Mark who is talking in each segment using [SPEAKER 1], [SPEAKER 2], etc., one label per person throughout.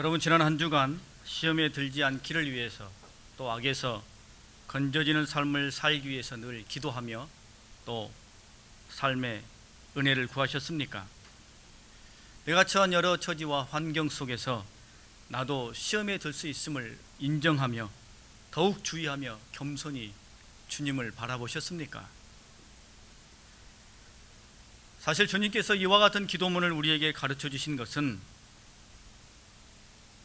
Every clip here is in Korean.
[SPEAKER 1] 여러분, 지난 한 주간 시험에 들지 않기를 위해서 또 악에서 건져지는 삶을 살기 위해서 늘 기도하며 또 삶의 은혜를 구하셨습니까? 내가 처한 여러 처지와 환경 속에서 나도 시험에 들 수 있음을 인정하며 더욱 주의하며 겸손히 주님을 바라보셨습니까? 사실 주님께서 이와 같은 기도문을 우리에게 가르쳐 주신 것은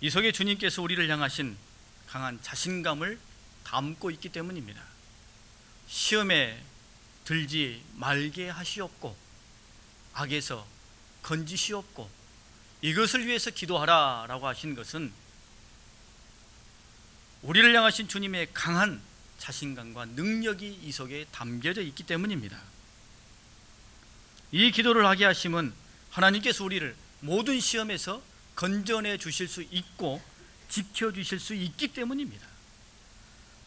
[SPEAKER 1] 이 속에 주님께서 우리를 향하신 강한 자신감을 담고 있기 때문입니다. 시험에 들지 말게 하시옵고 악에서 건지시옵고 이것을 위해서 기도하라 라고 하신 것은 우리를 향하신 주님의 강한 자신감과 능력이 이 속에 담겨져 있기 때문입니다. 이 기도를 하게 하심은 하나님께서 우리를 모든 시험에서 건져내 주실 수 있고 지켜주실 수 있기 때문입니다.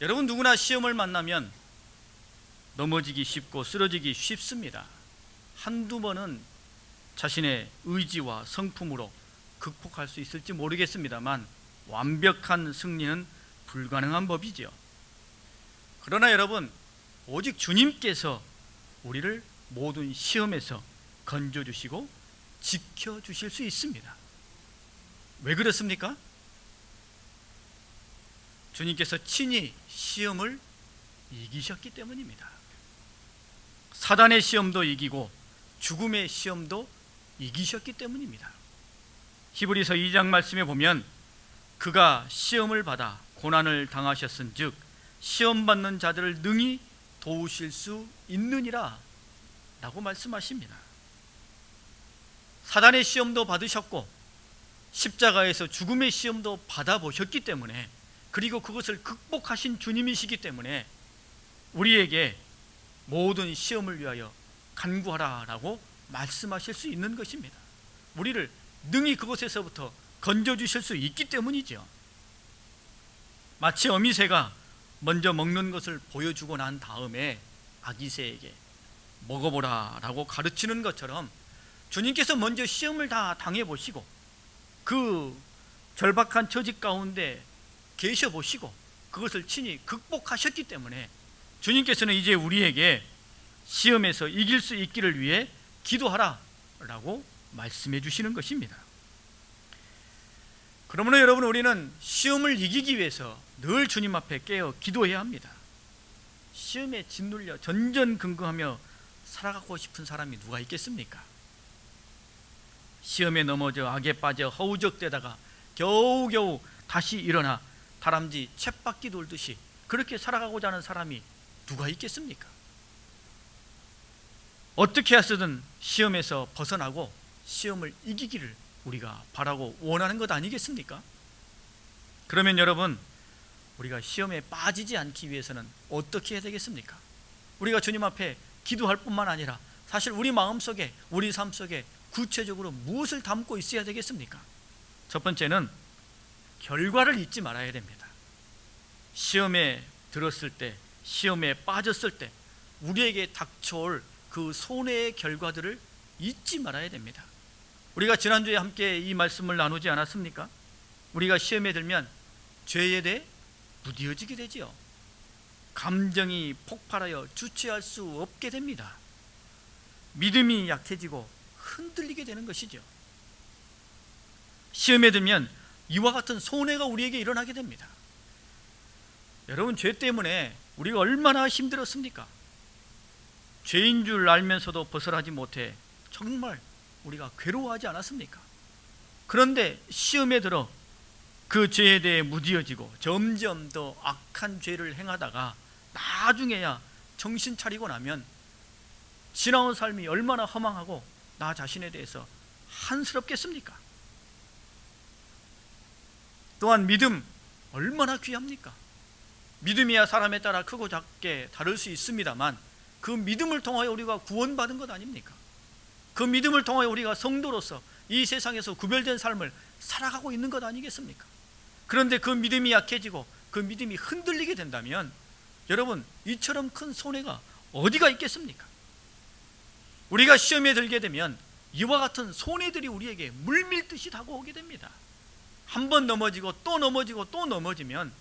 [SPEAKER 1] 여러분, 누구나 시험을 만나면 넘어지기 쉽고 쓰러지기 쉽습니다. 한두 번은 자신의 의지와 성품으로 극복할 수 있을지 모르겠습니다만 완벽한 승리는 불가능한 법이지요. 그러나 여러분, 오직 주님께서 우리를 모든 시험에서 건져주시고 지켜주실 수 있습니다. 왜 그렇습니까? 주님께서 친히 시험을 이기셨기 때문입니다. 사단의 시험도 이기고 죽음의 시험도 이기셨기 때문입니다. 히브리서 2장 말씀에 보면 그가 시험을 받아 고난을 당하셨은즉 시험 받는 자들을 능히 도우실 수 있느니라 라고 말씀하십니다. 사단의 시험도 받으셨고 십자가에서 죽음의 시험도 받아보셨기 때문에, 그리고 그것을 극복하신 주님이시기 때문에 우리에게 모든 시험을 위하여 간구하라 라고 말씀하실 수 있는 것입니다. 우리를 능히 그것에서부터 건져주실 수 있기 때문이죠. 마치 어미새가 먼저 먹는 것을 보여주고 난 다음에 아기새에게 먹어보라 라고 가르치는 것처럼 주님께서 먼저 시험을 다 당해보시고 그 절박한 처지 가운데 계셔보시고 그것을 친히 극복하셨기 때문에 주님께서는 이제 우리에게 시험에서 이길 수 있기를 위해 기도하라 라고 말씀해 주시는 것입니다. 그러므로 여러분, 우리는 시험을 이기기 위해서 늘 주님 앞에 깨어 기도해야 합니다. 시험에 짓눌려 전전긍긍하며 살아가고 싶은 사람이 누가 있겠습니까? 시험에 넘어져 악에 빠져 허우적대다가 겨우겨우 다시 일어나 다람쥐 쳇바퀴 돌듯이 그렇게 살아가고자 하는 사람이 누가 있겠습니까? 어떻게 해서든 시험에서 벗어나고 시험을 이기기를 우리가 바라고 원하는 것 아니겠습니까? 그러면 여러분, 우리가 시험에 빠지지 않기 위해서는 어떻게 해야 되겠습니까? 우리가 주님 앞에 기도할 뿐만 아니라 사실 우리 마음속에, 우리 삶 속에 구체적으로 무엇을 담고 있어야 되겠습니까? 첫 번째는 결과를 잊지 말아야 됩니다. 시험에 들었을 때, 시험에 빠졌을 때 우리에게 닥쳐올 그 손해의 결과들을 잊지 말아야 됩니다. 우리가 지난주에 함께 이 말씀을 나누지 않았습니까? 우리가 시험에 들면 죄에 대해 무뎌지게 되지요. 감정이 폭발하여 주체할 수 없게 됩니다. 믿음이 약해지고 흔들리게 되는 것이죠. 시험에 들면 이와 같은 손해가 우리에게 일어나게 됩니다. 여러분, 죄 때문에 우리가 얼마나 힘들었습니까? 죄인 줄 알면서도 벗어나지 못해 정말 우리가 괴로워하지 않았습니까? 그런데 시험에 들어 그 죄에 대해 무뎌지고 점점 더 악한 죄를 행하다가 나중에야 정신 차리고 나면 지나온 삶이 얼마나 허망하고 나 자신에 대해서 한스럽겠습니까? 또한 믿음 얼마나 귀합니까? 믿음이야 사람에 따라 크고 작게 다를 수 있습니다만 그 믿음을 통하여 우리가 구원받은 것 아닙니까? 그 믿음을 통하여 우리가 성도로서 이 세상에서 구별된 삶을 살아가고 있는 것 아니겠습니까? 그런데 그 믿음이 약해지고 그 믿음이 흔들리게 된다면 여러분, 이처럼 큰 손해가 어디가 있겠습니까? 우리가 시험에 들게 되면 이와 같은 손해들이 우리에게 물밀듯이 다가오게 됩니다. 한 번 넘어지고 또 넘어지고 또 넘어지면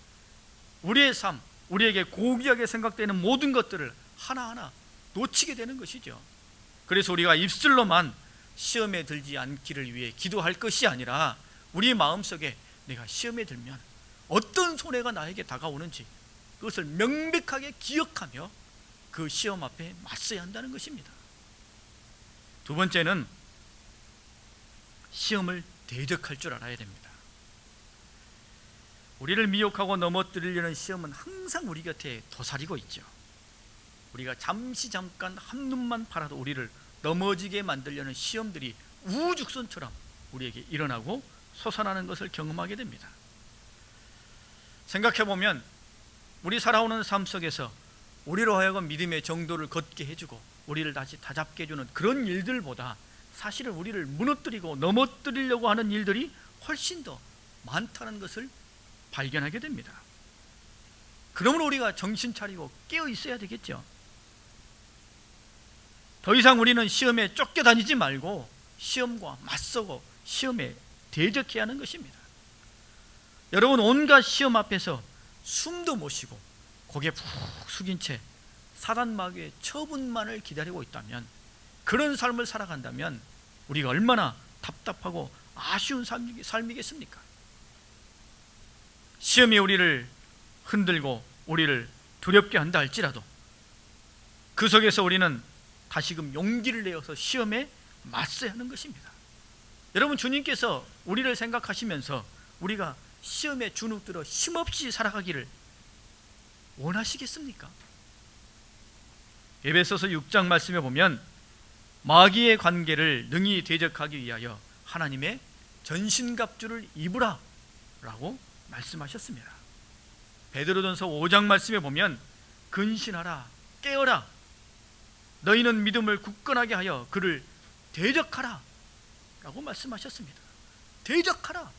[SPEAKER 1] 우리의 삶, 우리에게 고귀하게 생각되는 모든 것들을 하나하나 놓치게 되는 것이죠. 그래서 우리가 입술로만 시험에 들지 않기를 위해 기도할 것이 아니라 우리 마음속에 내가 시험에 들면 어떤 손해가 나에게 다가오는지 그것을 명백하게 기억하며 그 시험 앞에 맞서야 한다는 것입니다. 두 번째는 시험을 대적할 줄 알아야 됩니다. 우리를 미혹하고 넘어뜨리려는 시험은 항상 우리 곁에 도사리고 있죠. 우리가 잠깐 한눈만 팔아도 우리를 넘어지게 만들려는 시험들이 우후죽순처럼 우리에게 일어나고 솟아나는 것을 경험하게 됩니다. 생각해보면 우리 살아오는 삶 속에서 우리로 하여금 믿음의 정도를 걷게 해주고 우리를 다시 다잡게 해주는 그런 일들보다 사실은 우리를 무너뜨리고 넘어뜨리려고 하는 일들이 훨씬 더 많다는 것을 발견하게 됩니다. 그러므로 우리가 정신 차리고 깨어 있어야 되겠죠. 더 이상 우리는 시험에 쫓겨다니지 말고 시험과 맞서고 시험에 대적해야 하는 것입니다. 여러분, 온갖 시험 앞에서 숨도 못 쉬고 고개 푹 숙인 채 사단 마귀의 처분만을 기다리고 있다면, 그런 삶을 살아간다면 우리가 얼마나 답답하고 아쉬운 삶이겠습니까? 시험이 우리를 흔들고 우리를 두렵게 한다 할지라도 그 속에서 우리는 다시금 용기를 내어서 시험에 맞서야 하는 것입니다. 여러분, 주님께서 우리를 생각하시면서 우리가 시험에 주눅들어 힘없이 살아가기를 원하시겠습니까? 에베소서 6장 말씀에 보면 마귀의 관계를 능히 대적하기 위하여 하나님의 전신갑주를 입으라 라고 말씀하셨습니다. 베드로전서 5장 말씀에 보면 근신하라, 깨어라, 너희는 믿음을 굳건하게 하여 그를 대적하라 라고 말씀하셨습니다. 대적하라,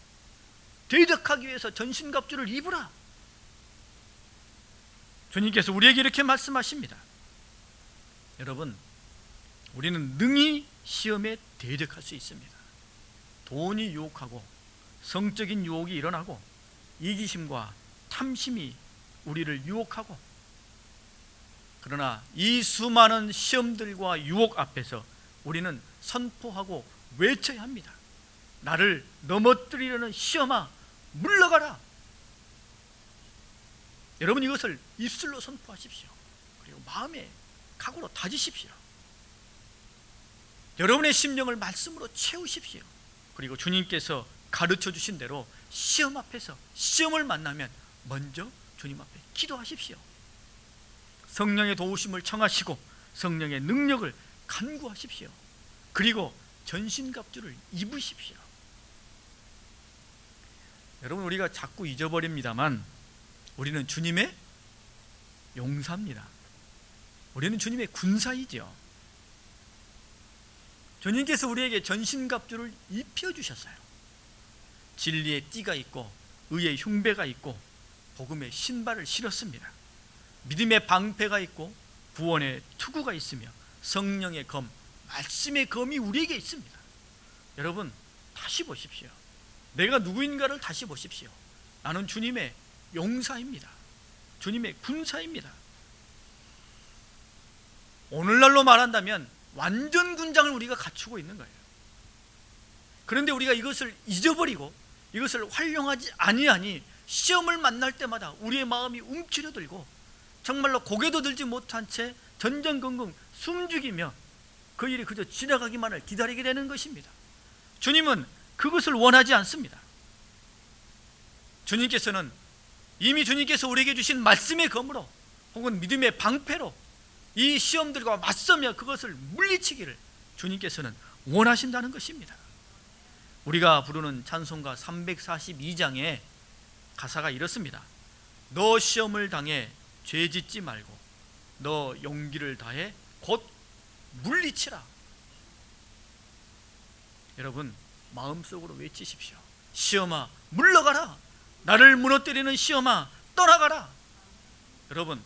[SPEAKER 1] 대적하기 위해서 전신갑주를 입으라. 주님께서 우리에게 이렇게 말씀하십니다. 여러분, 우리는 능히 시험에 대적할 수 있습니다. 돈이 유혹하고 성적인 유혹이 일어나고 이기심과 탐심이 우리를 유혹하고, 그러나 이 수많은 시험들과 유혹 앞에서 우리는 선포하고 외쳐야 합니다. 나를 넘어뜨리려는 시험아, 물러가라. 여러분, 이것을 입술로 선포하십시오. 그리고 마음에 각오로 다지십시오. 여러분의 심령을 말씀으로 채우십시오. 그리고 주님께서 가르쳐 주신 대로 시험 앞에서 시험을 만나면 먼저 주님 앞에 기도하십시오. 성령의 도우심을 청하시고 성령의 능력을 간구하십시오. 그리고 전신갑주를 입으십시오. 여러분, 우리가 자꾸 잊어버립니다만 우리는 주님의 용사입니다. 우리는 주님의 군사이죠. 주님께서 우리에게 전신갑주를 입혀주셨어요. 진리의 띠가 있고 의의 흉배가 있고 복음의 신발을 신었습니다. 믿음의 방패가 있고 구원의 투구가 있으며 성령의 검, 말씀의 검이 우리에게 있습니다. 여러분, 다시 보십시오. 내가 누구인가를 다시 보십시오. 나는 주님의 용사입니다. 주님의 군사입니다. 오늘날로 말한다면 완전 군장을 우리가 갖추고 있는 거예요. 그런데 우리가 이것을 잊어버리고 이것을 활용하지 아니하니 시험을 만날 때마다 우리의 마음이 움츠려들고 정말로 고개도 들지 못한 채 전전긍긍 숨죽이며 그 일이 그저 지나가기만을 기다리게 되는 것입니다. 주님은 그것을 원하지 않습니다. 주님께서는 이미 주님께서 우리에게 주신 말씀의 검으로 혹은 믿음의 방패로 이 시험들과 맞서며 그것을 물리치기를 주님께서는 원하신다는 것입니다. 우리가 부르는 찬송가 342장에 가사가 이렇습니다. 너 시험을 당해 죄짓지 말고 너 용기를 다해 곧 물리치라. 여러분, 마음속으로 외치십시오. 시험아, 물러가라. 나를 무너뜨리는 시험아, 떠나가라. 여러분,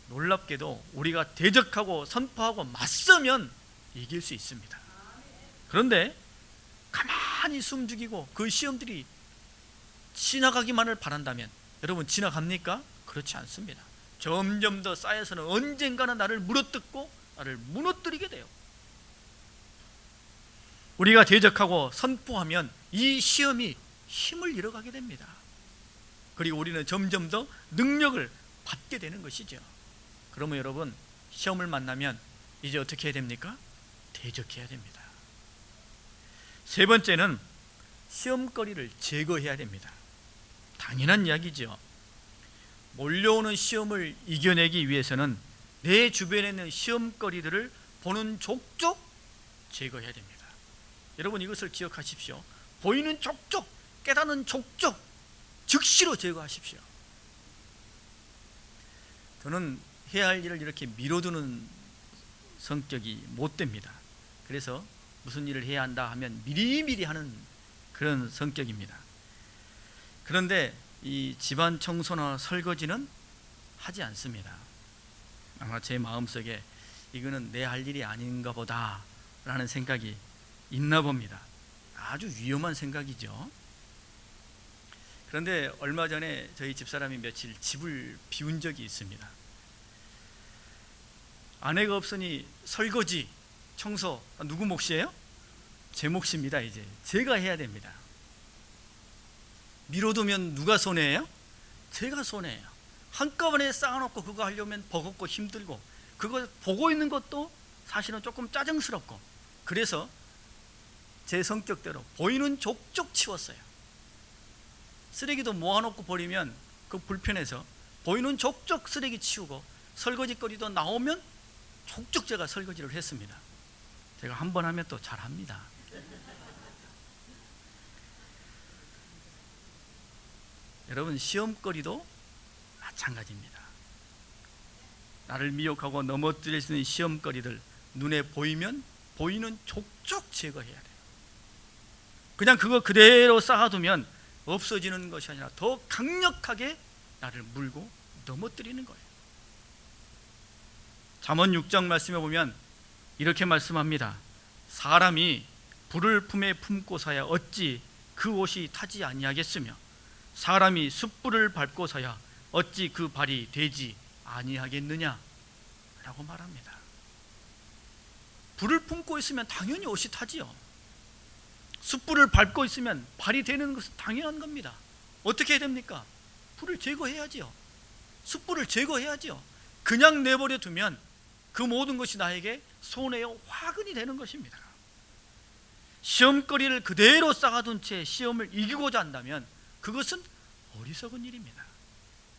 [SPEAKER 1] 놀랍게도 우리가 대적하고 선포하고 맞서면 이길 수 있습니다. 그런데 가만히 숨죽이고 그 시험들이 지나가기만을 바란다면 여러분 지나갑니까? 그렇지 않습니다. 점점 더 쌓여서는 언젠가는 나를 물어뜯고 나를 무너뜨리게 돼요. 우리가 대적하고 선포하면 이 시험이 힘을 잃어가게 됩니다. 그리고 우리는 점점 더 능력을 받게 되는 것이죠. 그러면 여러분 시험을 만나면 이제 어떻게 해야 됩니까? 대적해야 됩니다. 세 번째는 시험거리를 제거해야 됩니다. 당연한 이야기죠. 몰려오는 시험을 이겨내기 위해서는 내 주변에 있는 시험거리들을 보는 족족 제거해야 됩니다. 여러분 이것을 기억하십시오. 보이는 족족, 깨닫는 족족 즉시로 제거하십시오. 저는 해야 할 일을 이렇게 미뤄두는 성격이 못 됩니다. 그래서 무슨 일을 해야 한다 하면 미리미리 하는 그런 성격입니다. 그런데 이 집안 청소나 설거지는 하지 않습니다. 아마 제 마음속에 이거는 내 할 일이 아닌가 보다 라는 생각이 있나 봅니다. 아주 위험한 생각이죠. 그런데 얼마 전에 저희 집사람이 며칠 집을 비운 적이 있습니다. 아내가 없으니 설거지, 청소 누구 몫이에요? 제 몫입니다. 이제 제가 해야 됩니다. 미뤄두면 누가 손해예요? 제가 손해예요. 한꺼번에 쌓아놓고 그거 하려면 버겁고 힘들고 그거 보고 있는 것도 사실은 조금 짜증스럽고 그래서 제 성격대로 보이는 족족 치웠어요. 쓰레기도 모아놓고 버리면 그 불편해서 보이는 족족 쓰레기 치우고 설거지거리도 나오면 족족 제가 설거지를 했습니다. 제가 한 번 하면 또 잘합니다. 여러분 시험거리도 마찬가지입니다. 나를 미혹하고 넘어뜨릴 수 있는 시험거리들 눈에 보이면 보이는 족족 제거해야 돼요. 그냥 그거 그대로 쌓아두면 없어지는 것이 아니라 더 강력하게 나를 물고 넘어뜨리는 거예요. 잠언 6장 말씀에 보면 이렇게 말씀합니다. 사람이 불을 품에 품고서야 어찌 그 옷이 타지 아니하겠으며 사람이 숯불을 밟고서야 어찌 그 발이 되지 아니하겠느냐 라고 말합니다. 불을 품고 있으면 당연히 옷이 타지요. 숯불을 밟고 있으면 발이 되는 것은 당연한 겁니다. 어떻게 해야 됩니까? 불을 제거해야지요. 숯불을 제거해야지요. 그냥 내버려 두면 그 모든 것이 나에게 손해요 화근이 되는 것입니다. 시험거리를 그대로 쌓아둔 채 시험을 이기고자 한다면 그것은 어리석은 일입니다.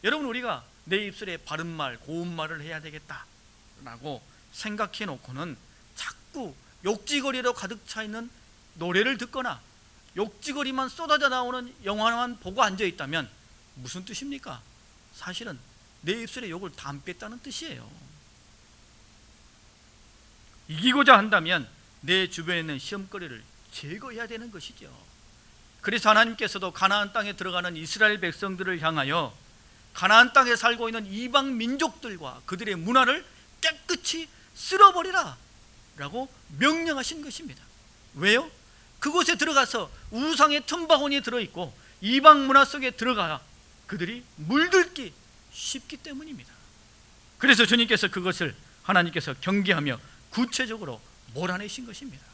[SPEAKER 1] 여러분 우리가 내 입술에 바른 말, 고운 말을 해야 되겠다라고 생각해 놓고는 자꾸 욕지거리로 가득 차 있는 노래를 듣거나 욕지거리만 쏟아져 나오는 영화만 보고 앉아 있다면 무슨 뜻입니까? 사실은 내 입술에 욕을 담겠다는 뜻이에요. 이기고자 한다면 내 주변에 있는 시험거리를 제거해야 되는 것이죠. 그래서 하나님께서도 가나안 땅에 들어가는 이스라엘 백성들을 향하여 가나안 땅에 살고 있는 이방 민족들과 그들의 문화를 깨끗이 쓸어버리라 라고 명령하신 것입니다. 왜요? 그곳에 들어가서 우상의 틈바구니에 들어있고 이방 문화 속에 들어가 그들이 물들기 쉽기 때문입니다. 그래서 주님께서 그것을 하나님께서 경계하며 구체적으로 몰아내신 것입니다.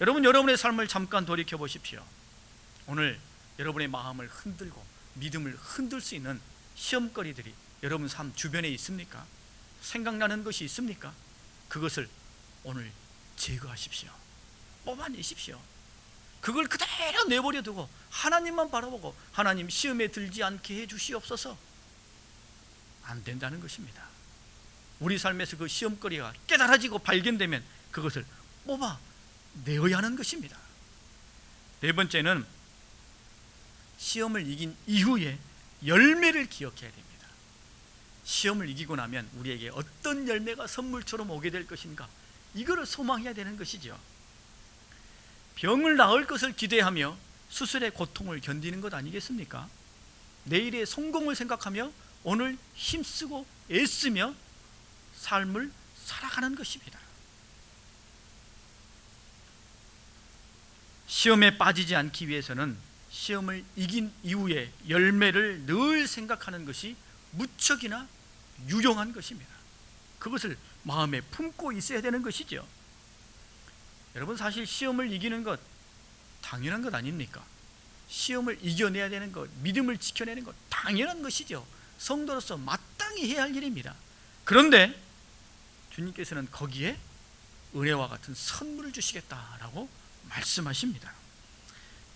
[SPEAKER 1] 여러분 여러분의 삶을 잠깐 돌이켜 보십시오. 오늘 여러분의 마음을 흔들고 믿음을 흔들 수 있는 시험거리들이 여러분 삶 주변에 있습니까? 생각나는 것이 있습니까? 그것을 오늘 제거하십시오. 뽑아내십시오. 그걸 그대로 내버려 두고 하나님만 바라보고 하나님 시험에 들지 않게 해 주시옵소서. 안 된다는 것입니다. 우리 삶에서 그 시험거리가 깨달아지고 발견되면 그것을 뽑아내어야 하는 것입니다. 네 번째는 시험을 이긴 이후에 열매를 기억해야 됩니다. 시험을 이기고 나면 우리에게 어떤 열매가 선물처럼 오게 될 것인가, 이거를 소망해야 되는 것이죠. 병을 나을 것을 기대하며 수술의 고통을 견디는 것 아니겠습니까? 내일의 성공을 생각하며 오늘 힘쓰고 애쓰며 삶을 살아가는 것입니다. 시험에 빠지지 않기 위해서는 시험을 이긴 이후에 열매를 늘 생각하는 것이 무척이나 유용한 것입니다. 그것을 마음에 품고 있어야 되는 것이죠. 여러분, 사실 시험을 이기는 것 당연한 것 아닙니까? 시험을 이겨내야 되는 것, 믿음을 지켜내는 것 당연한 것이죠. 성도로서 마땅히 해야 할 일입니다. 그런데 주님께서는 거기에 은혜와 같은 선물을 주시겠다라고 말씀하십니다.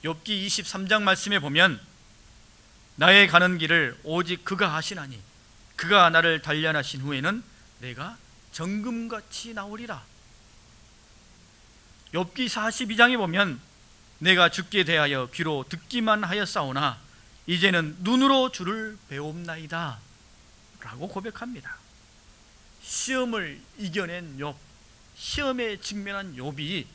[SPEAKER 1] 욥기 23장 말씀에 보면 나의 가는 길을 오직 그가 아시나니 그가 나를 단련하신 후에는 내가 정금같이 나오리라. 욥기 42장에 보면 내가 주께 대하여 귀로 듣기만 하였사오나 이제는 눈으로 주를 배옵나이다 라고 고백합니다. 시험을 이겨낸 욥, 시험에 직면한 욥이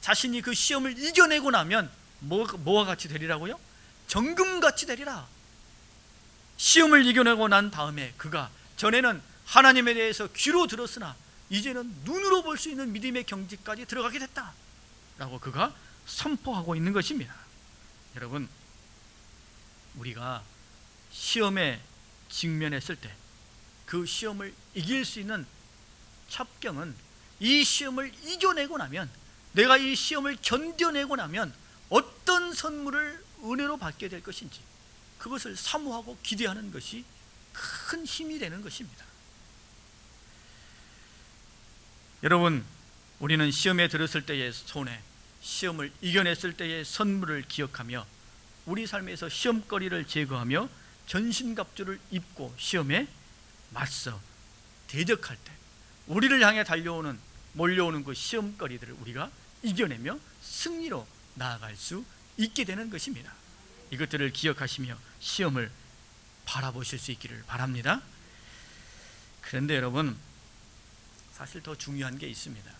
[SPEAKER 1] 자신이 그 시험을 이겨내고 나면 뭐와 같이 되리라고요? 정금같이 되리라. 시험을 이겨내고 난 다음에 그가 전에는 하나님에 대해서 귀로 들었으나 이제는 눈으로 볼 수 있는 믿음의 경지까지 들어가게 됐다 라고 그가 선포하고 있는 것입니다. 여러분, 우리가 시험에 직면했을 때 그 시험을 이길 수 있는 첩경은 이 시험을 이겨내고 나면, 내가 이 시험을 견뎌내고 나면 어떤 선물을 은혜로 받게 될 것인지 그것을 사모하고 기대하는 것이 큰 힘이 되는 것입니다. 여러분, 우리는 시험에 들었을 때의 손해, 시험을 이겨냈을 때의 선물을 기억하며 우리 삶에서 시험거리를 제거하며 전신갑주를 입고 시험에 맞서 대적할 때 우리를 향해 몰려오는 그 시험거리들을 우리가 이겨내며 승리로 나아갈 수 있게 되는 것입니다. 이것들을 기억하시며 시험을 바라보실 수 있기를 바랍니다. 그런데 여러분, 사실 더 중요한 게 있습니다.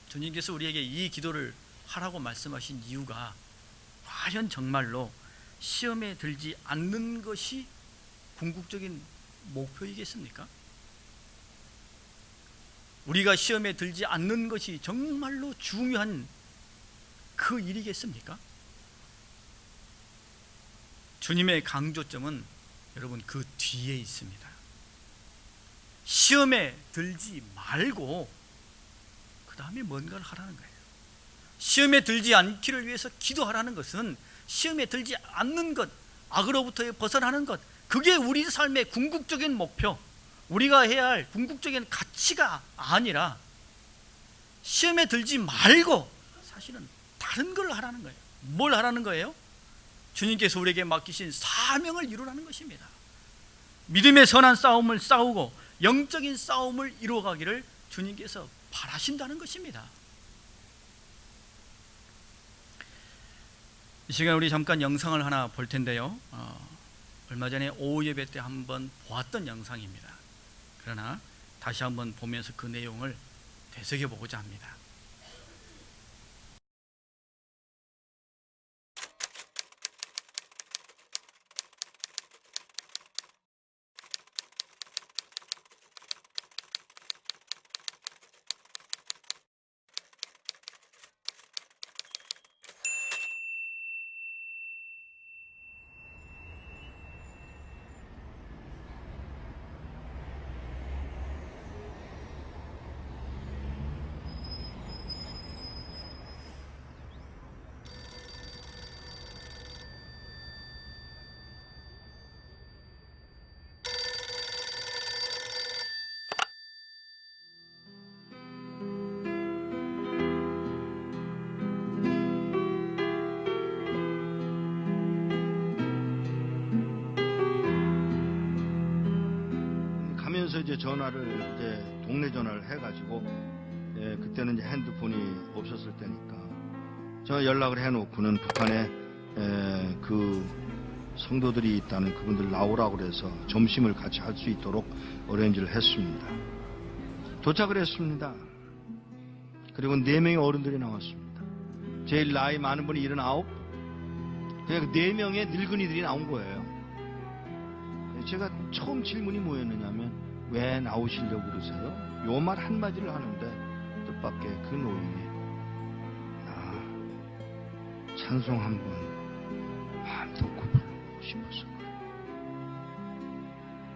[SPEAKER 1] 주님께서 우리에게 이 기도를 하라고 말씀하신 이유가 과연 정말로 시험에 들지 않는 것이 궁극적인 목표이겠습니까? 우리가 시험에 들지 않는 것이 정말로 중요한 그 일이겠습니까? 주님의 강조점은 여러분 그 뒤에 있습니다. 시험에 들지 말고 그 다음에 뭔가를 하라는 거예요. 시험에 들지 않기를 위해서 기도하라는 것은 시험에 들지 않는 것, 악으로부터 벗어나는 것, 그게 우리 삶의 궁극적인 목표, 우리가 해야 할 궁극적인 가치가 아니라 시험에 들지 말고 사실은 다른 걸 하라는 거예요. 뭘 하라는 거예요? 주님께서 우리에게 맡기신 사명을 이루라는 것입니다. 믿음의 선한 싸움을 싸우고 영적인 싸움을 이루어가기를 주님께서 바라신다는 것입니다. 이 시간 우리 잠깐 영상을 하나 볼 텐데요. 얼마 전에 오후 예배 때 한번 보았던 영상입니다. 그러나 다시 한번 보면서 그 내용을 되새겨보고자 합니다.
[SPEAKER 2] 이제 전화를 이제 동네 전화를 해가지고 그때는 이제 핸드폰이 없었을 때니까 제가 연락을 해놓고는 북한에 그 성도들이 있다는 그분들 나오라고 그래서 점심을 같이 할 수 있도록 어레인지를 했습니다. 도착을 했습니다. 그리고 4명의 어른들이 나왔습니다. 제일 나이 많은 분이 79, 그냥 4명의 늙은이들이 나온 거예요. 제가 처음 질문이 뭐였느냐면 왜 나오시려고 그러세요? 요 말 한마디를 하는데 뜻밖의 그 노인이 찬송 한번 마음 놓고 부르고 싶어서 그래요.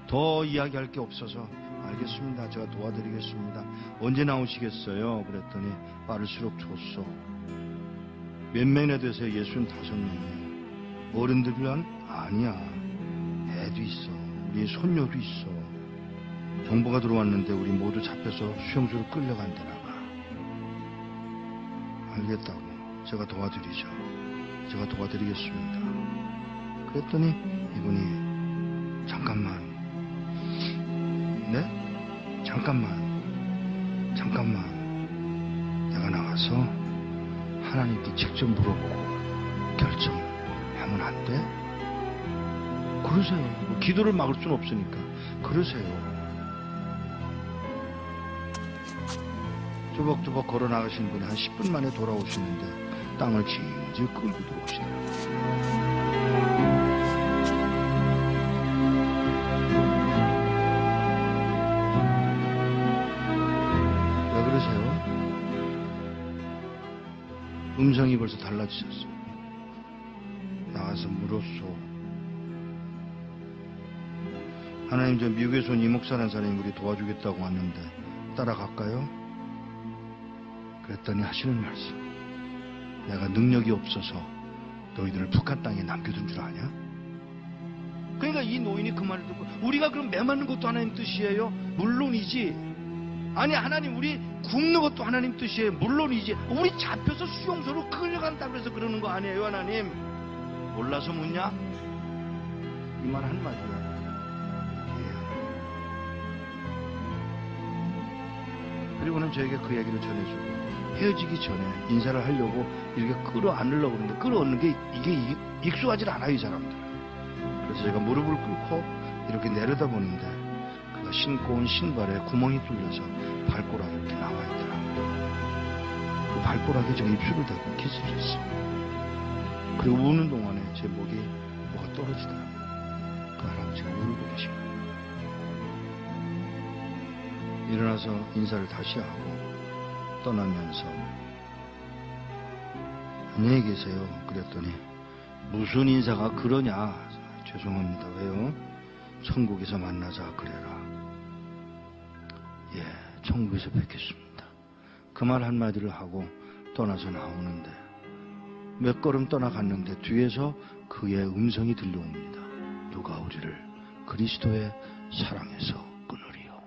[SPEAKER 2] 더 이야기할 게 없어서 알겠습니다. 제가 도와드리겠습니다. 언제 나오시겠어요? 그랬더니 빠를수록 좋소. 몇 명이나 되세요? 65명이에요. 어른들이란? 아니야. 애도 있어. 우리 손녀도 있어. 정보가 들어왔는데 우리 모두 잡혀서 수용소로 끌려간다나 봐. 알겠다고. 제가 도와드리죠. 제가 도와드리겠습니다. 그랬더니 이분이 잠깐만. 네? 잠깐만. 내가 나가서 하나님께 직접 물어보고 결정하면 안 돼? 그러세요. 뭐 기도를 막을 수는 없으니까. 그러세요. 조벅조벅 걸어 나가신 분이 한 10분 만에 돌아오시는데 땅을 질질 끌고 들어오시더라고요. 왜 그러세요? 음성이 벌써 달라지셨어요. 나가서 물었소. 하나님, 저 미국에서 온 이목사라는 사람이 우리 도와주겠다고 왔는데 따라갈까요? 그랬더니 하시는 말씀. 내가 능력이 없어서 너희들을 북한 땅에 남겨둔 줄 아냐? 그러니까 이 노인이 그 말을 듣고 우리가 그럼 매 맞는 것도 하나님 뜻이에요? 물론이지. 아니 하나님 우리 굶는 것도 하나님 뜻이에요? 물론이지. 우리 잡혀서 수용소로 끌려간다고 해서 그러는 거 아니에요 하나님? 몰라서 묻냐? 이 말 한마디야. 그리고는 저에게 그 얘기를 전해주고 헤어지기 전에 인사를 하려고 이렇게 끌어안으려고 그러는데 끌어안는 게 이게 익숙하지 않아요 이 사람들. 그래서 제가 무릎을 꿇고 이렇게 내려다보는데 그가 신고 온 신발에 구멍이 뚫려서 발가락이 이렇게 나와 있더라고요. 그 발가락에 제가 입술을 대고 키스를 했어요. 그리고 우는 동안에 제 목에 뭐가 떨어지더라고요. 그 할아버지가 울고 계신 거예요. 일어나서 인사를 다시 하고 떠나면서 안녕히 계세요. 그랬더니 무슨 인사가 그러냐. 죄송합니다. 왜요? 천국에서 만나자 그래라. 예, 천국에서 뵙겠습니다. 그 말 한마디를 하고 떠나서 나오는데 몇 걸음 떠나갔는데 뒤에서 그의 음성이 들려옵니다. 누가 우리를 그리스도의 사랑에서 끊으리요.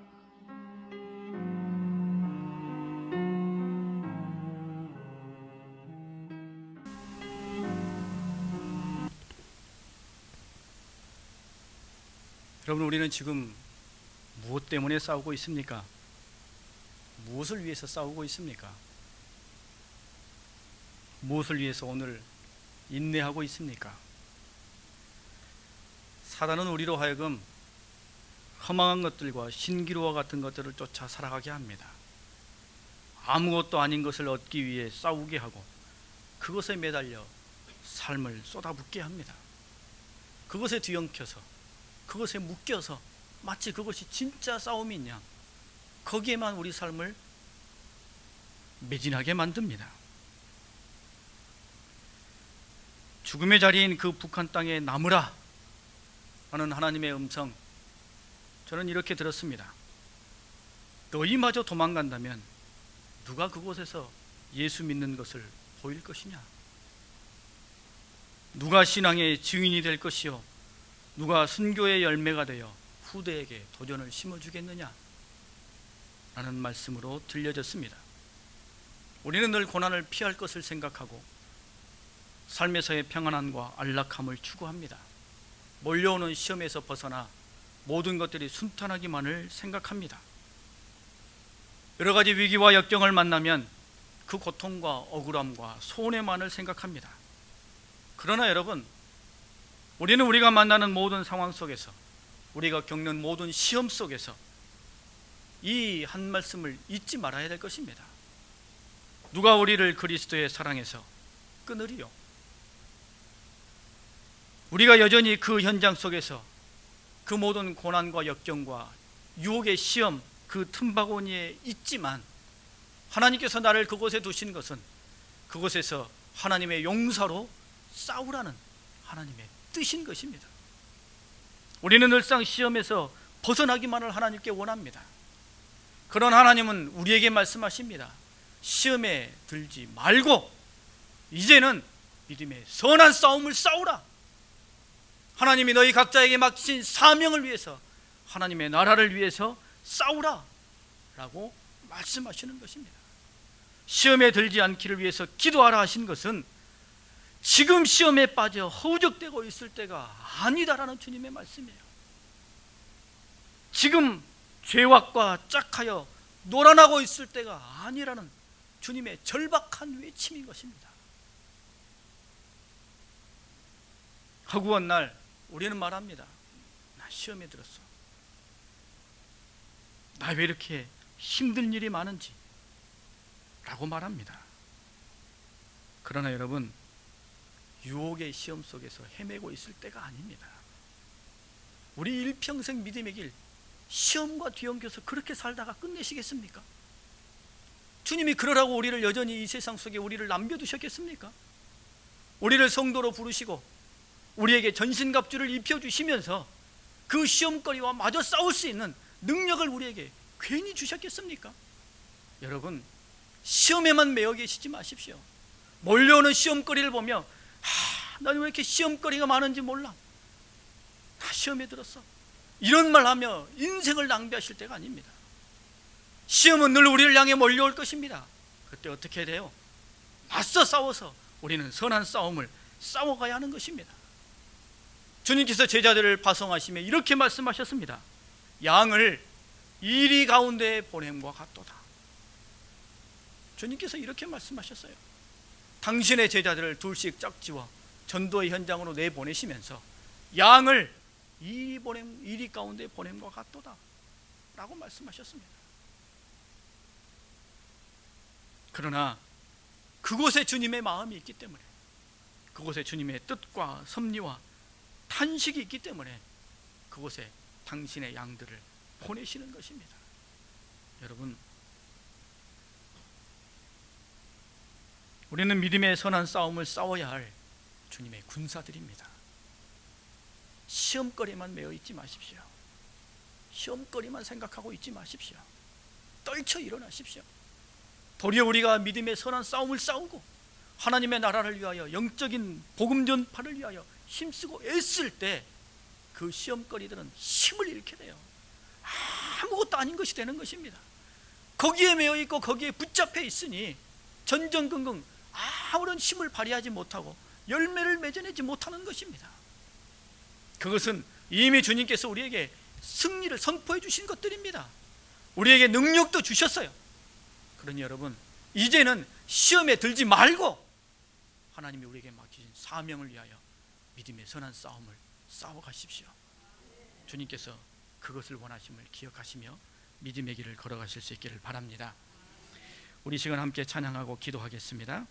[SPEAKER 1] 여러분, 우리는 지금 무엇 때문에 싸우고 있습니까? 무엇을 위해서 싸우고 있습니까? 무엇을 위해서 오늘 인내하고 있습니까? 사단은 우리로 하여금 허망한 것들과 신기루와 같은 것들을 쫓아 살아가게 합니다. 아무것도 아닌 것을 얻기 위해 싸우게 하고 그것에 매달려 삶을 쏟아붓게 합니다. 그것에 뒤엉켜서 그것에 묶여서 마치 그것이 진짜 싸움인 양 거기에만 우리 삶을 매진하게 만듭니다. 죽음의 자리인 그 북한 땅에 남으라 하는 하나님의 음성, 저는 이렇게 들었습니다. 너희마저 도망간다면 누가 그곳에서 예수 믿는 것을 보일 것이냐? 누가 신앙의 증인이 될 것이요? 누가 순교의 열매가 되어 후대에게 도전을 심어주겠느냐? 라는 말씀으로 들려졌습니다. 우리는 늘 고난을 피할 것을 생각하고 삶에서의 평안함과 안락함을 추구합니다. 몰려오는 시험에서 벗어나 모든 것들이 순탄하기만을 생각합니다. 여러 가지 위기와 역경을 만나면 그 고통과 억울함과 손해만을 생각합니다. 그러나 여러분, 우리는 우리가 만나는 모든 상황 속에서, 우리가 겪는 모든 시험 속에서 이 한 말씀을 잊지 말아야 될 것입니다. 누가 우리를 그리스도의 사랑에서 끊으리요? 우리가 여전히 그 현장 속에서 그 모든 고난과 역경과 유혹의 시험, 그 틈바구니에 있지만 하나님께서 나를 그곳에 두신 것은 그곳에서 하나님의 용사로 싸우라는 하나님의 뜻인 것입니다. 우리는 늘상 시험에서 벗어나기만을 하나님께 원합니다. 그런 하나님은 우리에게 말씀하십니다. 시험에 들지 말고 이제는 믿음의 선한 싸움을 싸우라. 하나님이 너희 각자에게 맡기신 사명을 위해서, 하나님의 나라를 위해서 싸우라 라고 말씀하시는 것입니다. 시험에 들지 않기를 위해서 기도하라 하신 것은 지금 시험에 빠져 허우적대고 있을 때가 아니다라는 주님의 말씀이에요. 지금 죄악과 짝하여 놀아나고 있을 때가 아니라는 주님의 절박한 외침인 것입니다. 허구한 날 우리는 말합니다. 나 시험에 들었어. 나 왜 이렇게 힘든 일이 많은지 라고 말합니다. 그러나 여러분, 유혹의 시험 속에서 헤매고 있을 때가 아닙니다. 우리 일평생 믿음의 길 시험과 뒤엉겨서 그렇게 살다가 끝내시겠습니까? 주님이 그러라고 우리를 여전히 이 세상 속에 우리를 남겨두셨겠습니까? 우리를 성도로 부르시고 우리에게 전신갑주를 입혀주시면서 그 시험거리와 마저 싸울 수 있는 능력을 우리에게 괜히 주셨겠습니까? 여러분, 시험에만 매여 계시지 마십시오. 몰려오는 시험거리를 보며 나는 왜 이렇게 시험거리가 많은지 몰라, 나 시험에 들었어, 이런 말 하며 인생을 낭비하실 때가 아닙니다. 시험은 늘 우리를 향해 몰려올 것입니다. 그때 어떻게 돼요? 맞서 싸워서 우리는 선한 싸움을 싸워가야 하는 것입니다. 주님께서 제자들을 파송하시며 이렇게 말씀하셨습니다. 양을 이리 가운데에 보냄과 같도다. 주님께서 이렇게 말씀하셨어요. 당신의 제자들을 둘씩 짝지어 전도의 현장으로 내보내시면서 양을 이리 가운데 보냄과 같도다 라고 말씀하셨습니다. 그러나 그곳에 주님의 마음이 있기 때문에, 그곳에 주님의 뜻과 섭리와 탄식이 있기 때문에 그곳에 당신의 양들을 보내시는 것입니다. 여러분, 우리는 믿음의 선한 싸움을 싸워야 할 주님의 군사들입니다. 시험거리만 매여 있지 마십시오. 시험거리만 생각하고 있지 마십시오. 떨쳐 일어나십시오. 도리어 우리가 믿음의 선한 싸움을 싸우고 하나님의 나라를 위하여, 영적인 복음 전파를 위하여 힘쓰고 애쓸 때 그 시험거리들은 힘을 잃게 돼요. 아무것도 아닌 것이 되는 것입니다. 거기에 매여 있고 거기에 붙잡혀 있으니 전전긍긍 아무런 힘을 발휘하지 못하고 열매를 맺어내지 못하는 것입니다. 그것은 이미 주님께서 우리에게 승리를 선포해 주신 것들입니다. 우리에게 능력도 주셨어요. 그러니 여러분, 이제는 시험에 들지 말고 하나님이 우리에게 맡기신 사명을 위하여 믿음의 선한 싸움을 싸워가십시오. 주님께서 그것을 원하심을 기억하시며 믿음의 길을 걸어가실 수 있기를 바랍니다. 우리 시간 함께 찬양하고 기도하겠습니다.